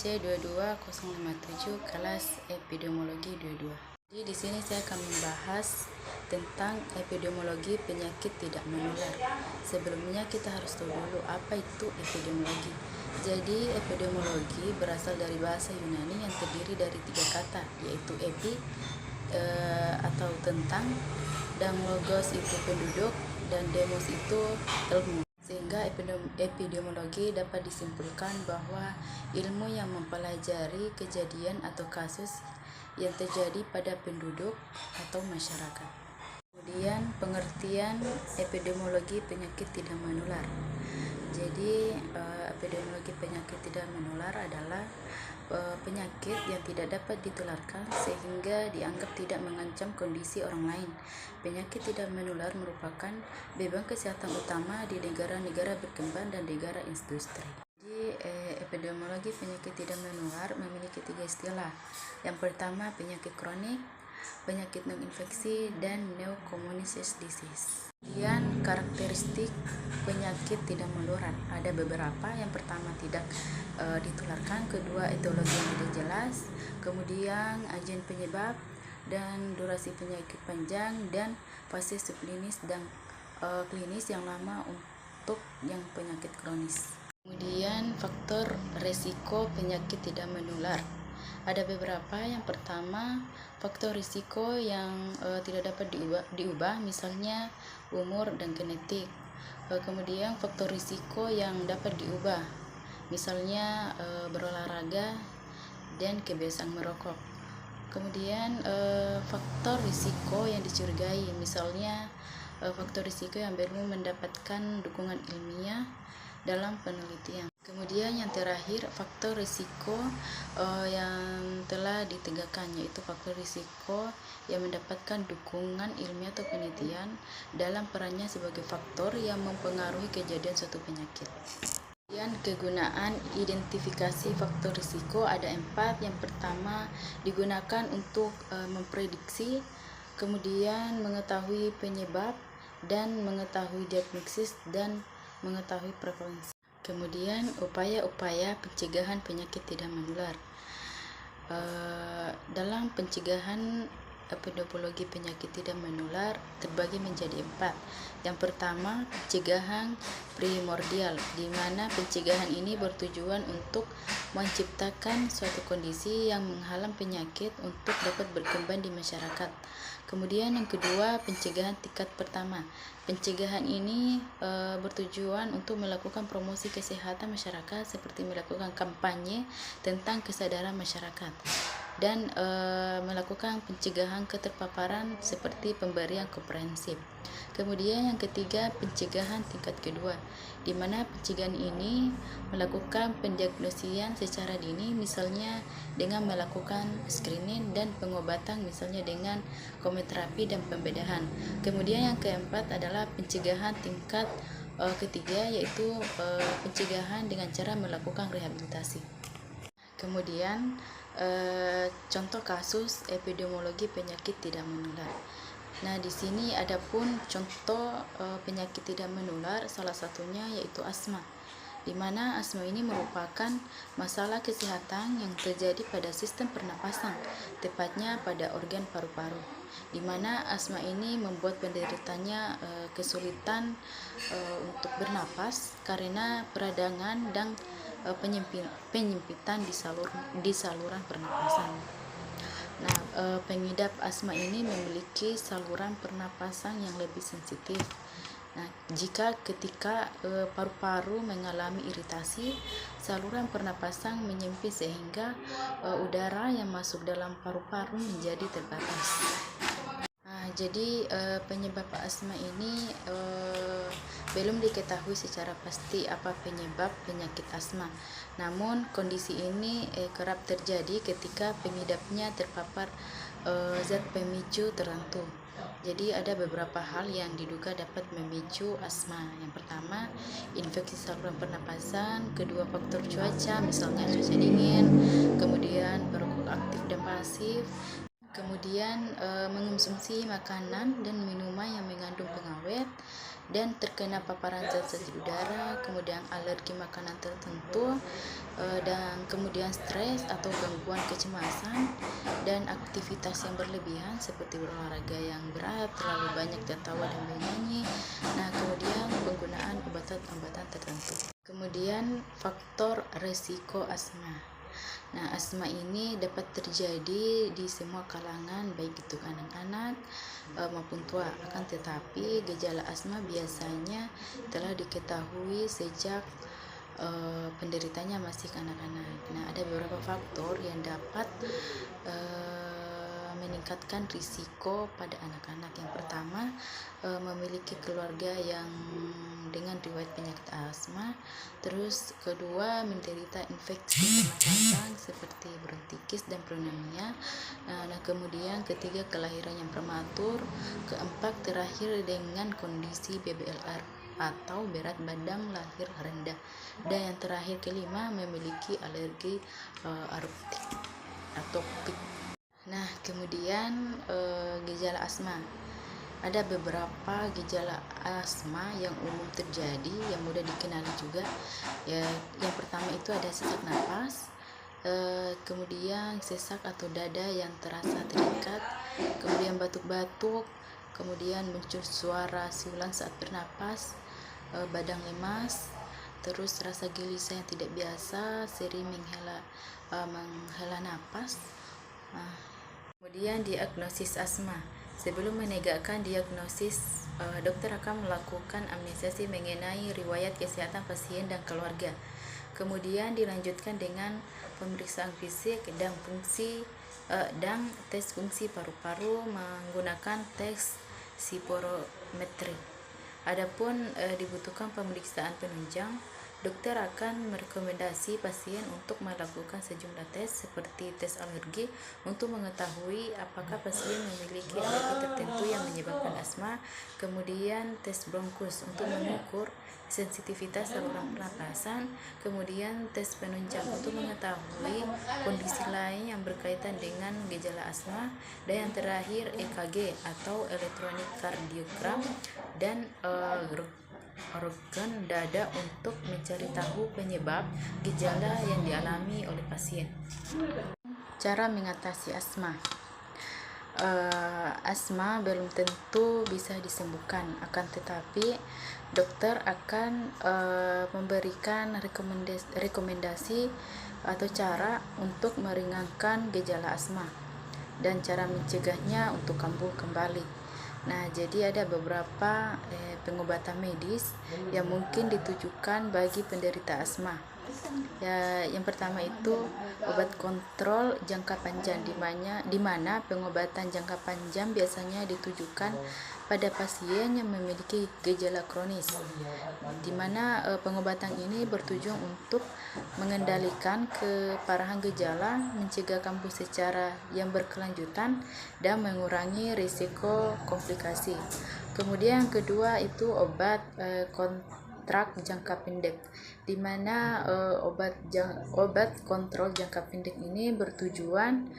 C22057 kelas epidemiologi 22. Jadi di sini saya akan membahas tentang epidemiologi penyakit tidak menular. Sebelumnya kita harus tahu dulu apa itu epidemiologi. Jadi epidemiologi berasal dari bahasa Yunani yang terdiri dari 3 kata, yaitu epi atau tentang, dan logos itu penduduk, dan demos itu ilmu. Sehingga epidemiologi dapat disimpulkan bahwa ilmu yang mempelajari kejadian atau kasus yang terjadi pada penduduk atau masyarakat. Kemudian pengertian epidemiologi penyakit tidak menular. Jadi epidemiologi penyakit tidak menular adalah penyakit yang tidak dapat ditularkan sehingga dianggap tidak mengancam kondisi orang lain. Penyakit tidak menular merupakan beban kesehatan utama di negara-negara berkembang dan negara industri. Jadi epidemiologi penyakit tidak menular memiliki 3 istilah. Yang pertama penyakit kronik, penyakit non-infeksi, dan pneumocommunicable disease. Kemudian karakteristik penyakit tidak menular ada beberapa. Yang pertama tidak ditularkan, kedua etiologi yang tidak jelas, kemudian agen penyebab, dan durasi penyakit panjang, dan fase subklinis dan klinis yang lama untuk yang penyakit kronis. Kemudian faktor resiko penyakit tidak menular ada beberapa. Yang pertama faktor risiko yang tidak dapat diubah, misalnya umur dan genetik. Kemudian faktor risiko yang dapat diubah, misalnya berolahraga dan kebiasaan merokok. Kemudian faktor risiko yang dicurigai, misalnya faktor risiko yang belum mendapatkan dukungan ilmiah dalam penelitian. Kemudian yang terakhir faktor risiko yang telah ditegakkan, yaitu faktor risiko yang mendapatkan dukungan ilmiah atau penelitian dalam perannya sebagai faktor yang mempengaruhi kejadian suatu penyakit. Kemudian kegunaan identifikasi faktor risiko ada 4. Yang pertama digunakan untuk memprediksi, kemudian mengetahui penyebab, dan mengetahui diagnosis, dan mengetahui prevalensi. Kemudian upaya-upaya pencegahan penyakit tidak menular. Dalam pencegahan epidemiologi penyakit tidak menular terbagi menjadi 4. Yang pertama pencegahan primordial, di mana pencegahan ini bertujuan untuk menciptakan suatu kondisi yang menghalang penyakit untuk dapat berkembang di masyarakat. Kemudian yang kedua pencegahan tingkat pertama. Pencegahan ini bertujuan untuk melakukan promosi kesehatan masyarakat seperti melakukan kampanye tentang kesadaran masyarakat, dan melakukan pencegahan keterpaparan seperti pemberian komprehensif. Kemudian yang ketiga pencegahan tingkat kedua, di mana pencegahan ini melakukan pendiagnosian secara dini, misalnya dengan melakukan screening dan pengobatan, misalnya dengan kemoterapi dan pembedahan. Kemudian yang keempat adalah pencegahan tingkat ketiga, yaitu pencegahan dengan cara melakukan rehabilitasi. Kemudian contoh kasus epidemiologi penyakit tidak menular. Nah, di sini ada pun contoh penyakit tidak menular, salah satunya yaitu asma, di mana asma ini merupakan masalah kesehatan yang terjadi pada sistem pernapasan, tepatnya pada organ paru-paru, di mana asma ini membuat penderitanya kesulitan untuk bernapas karena peradangan dan penyempitan di saluran pernapasan. Nah, pengidap asma ini memiliki saluran pernapasan yang lebih sensitif. Nah, jika ketika paru-paru mengalami iritasi, saluran pernapasan menyempit sehingga udara yang masuk dalam paru-paru menjadi terbatas. Nah, jadi penyebab asma ini belum diketahui secara pasti apa penyebab penyakit asma. Namun kondisi ini kerap terjadi ketika pengidapnya terpapar zat pemicu tertentu. Jadi ada beberapa hal yang diduga dapat memicu asma. Yang pertama, infeksi saluran pernapasan, kedua faktor cuaca, misalnya cuaca dingin, kemudian perokok aktif dan pasif, Kemudian mengonsumsi makanan dan minuman yang mengandung pengawet dan terkena paparan zat-zat udara, kemudian alergi makanan tertentu, dan kemudian stres atau gangguan kecemasan dan aktivitas yang berlebihan seperti berolahraga yang berat, terlalu banyak tertawa dan bernyanyi. Nah, kemudian penggunaan obat-obatan tertentu. Kemudian faktor resiko asma. Nah, asma ini dapat terjadi di semua kalangan, baik itu anak-anak maupun tua. Akan tetapi gejala asma biasanya telah diketahui sejak penderitanya masih anak-anak. Nah, ada beberapa faktor yang dapat meningkatkan risiko pada anak-anak. Yang pertama, memiliki keluarga yang dengan riwayat penyakit asma. Terus kedua, menderita infeksi pernapasan seperti bronkitis dan pneumonia. Nah, kemudian ketiga, kelahiran yang prematur. Keempat, terakhir dengan kondisi BBLR atau berat badan lahir rendah. Dan yang terakhir kelima, memiliki alergi atopik. Nah, kemudian gejala asma. Ada beberapa gejala asma yang umum terjadi, yang mudah dikenali juga. Yang pertama itu ada sesak napas, kemudian sesak atau dada yang terasa terikat, kemudian batuk-batuk, kemudian muncul suara siulan saat bernapas, badan lemas, terus rasa gelisah yang tidak biasa, sering menghela napas. Kemudian diagnosis asma. Sebelum menegakkan diagnosis, dokter akan melakukan amnesiasi mengenai riwayat kesehatan pasien dan keluarga. Kemudian dilanjutkan dengan pemeriksaan fisik dan fungsi dan tes fungsi paru-paru menggunakan tes spirometri. Adapun dibutuhkan pemeriksaan penunjang, dokter akan merekomendasi pasien untuk melakukan sejumlah tes seperti tes alergi untuk mengetahui apakah pasien memiliki alergi tertentu yang menyebabkan asma, kemudian tes bronkus untuk mengukur sensitivitas saluran pernapasan, kemudian tes penunjang untuk mengetahui kondisi lain yang berkaitan dengan gejala asma, dan yang terakhir EKG atau elektronik kardiogram dan organ dada untuk mencari tahu penyebab gejala yang dialami oleh pasien. Cara mengatasi asma. Asma belum tentu bisa disembuhkan, akan tetapi dokter akan memberikan rekomendasi atau cara untuk meringankan gejala asma dan cara mencegahnya untuk kambuh kembali. Nah, jadi ada beberapa pengobatan medis yang mungkin ditujukan bagi penderita asma. Ya, yang pertama itu obat kontrol jangka panjang, di mana pengobatan jangka panjang biasanya ditujukan pada pasien yang memiliki gejala kronis, di mana pengobatan ini bertujuan untuk mengendalikan keparahan gejala, mencegah kambuh secara yang berkelanjutan, dan mengurangi risiko komplikasi. Kemudian yang kedua itu obat kontrak jangka pendek, di mana obat kontrol jangka pendek ini bertujuan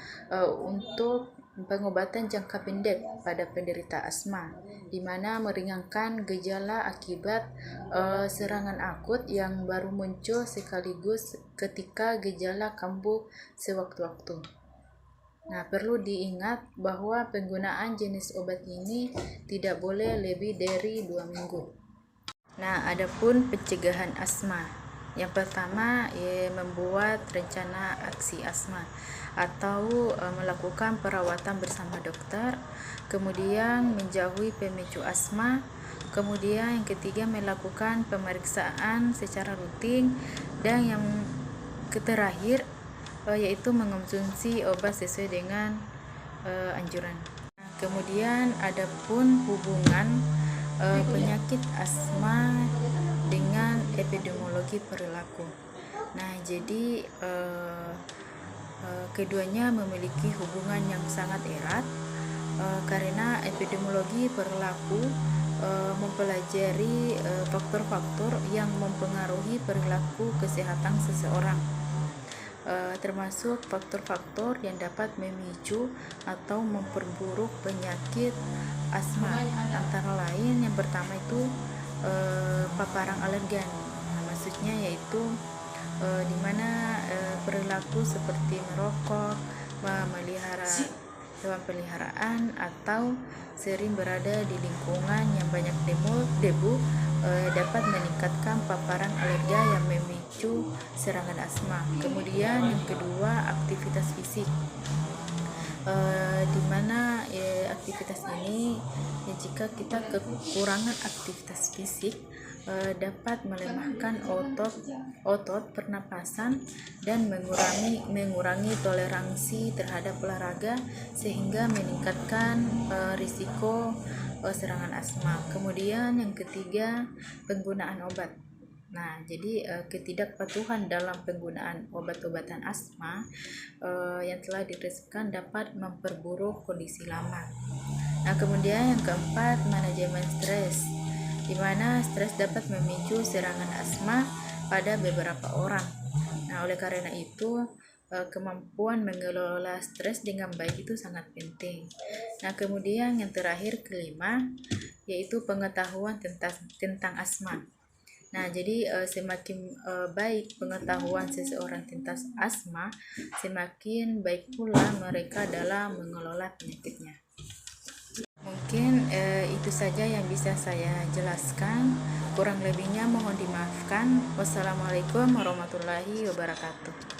untuk pengobatan jangka pendek pada penderita asma, di mana meringankan gejala akibat serangan akut yang baru muncul sekaligus ketika gejala kambuh sewaktu-waktu. Nah, perlu diingat bahwa penggunaan jenis obat ini tidak boleh lebih dari 2 minggu. Nah, adapun pencegahan asma. Yang pertama, membuat rencana aksi asma atau melakukan perawatan bersama dokter. Kemudian menjauhi pemicu asma. Kemudian yang ketiga, melakukan pemeriksaan secara rutin. Dan yang terakhir yaitu mengonsumsi obat sesuai dengan anjuran. Kemudian adapun hubungan penyakit asma dengan epidemiologi perilaku. Nah, jadi keduanya memiliki hubungan yang sangat erat karena epidemiologi perilaku mempelajari faktor-faktor yang mempengaruhi perilaku kesehatan seseorang. termasuk faktor-faktor yang dapat memicu atau memperburuk penyakit asma. Antara lain yang pertama itu paparan alergen. Nah, maksudnya yaitu di mana perilaku seperti merokok, memelihara hewan peliharaan, atau sering berada di lingkungan yang banyak debu dapat meningkatkan paparan alergen yang memicu serangan asma. Kemudian yang kedua, aktivitas fisik. Di mana aktivitas ini jika kita kekurangan aktivitas fisik dapat melemahkan otot pernapasan dan mengurangi toleransi terhadap olahraga sehingga meningkatkan risiko serangan asma. Kemudian yang ketiga, penggunaan obat. Nah, jadi ketidakpatuhan dalam penggunaan obat-obatan asma yang telah diresepkan dapat memperburuk kondisi lama. Nah, kemudian yang keempat, manajemen stres, di mana stres dapat memicu serangan asma pada beberapa orang. Nah, oleh karena itu kemampuan mengelola stres dengan baik itu sangat penting. Nah, kemudian yang terakhir, kelima, yaitu pengetahuan tentang asma. Nah, jadi semakin baik pengetahuan seseorang tentang asma, semakin baik pula mereka dalam mengelola penyakitnya. Mungkin itu saja yang bisa saya jelaskan. Kurang lebihnya mohon dimaafkan. Wassalamualaikum warahmatullahi wabarakatuh.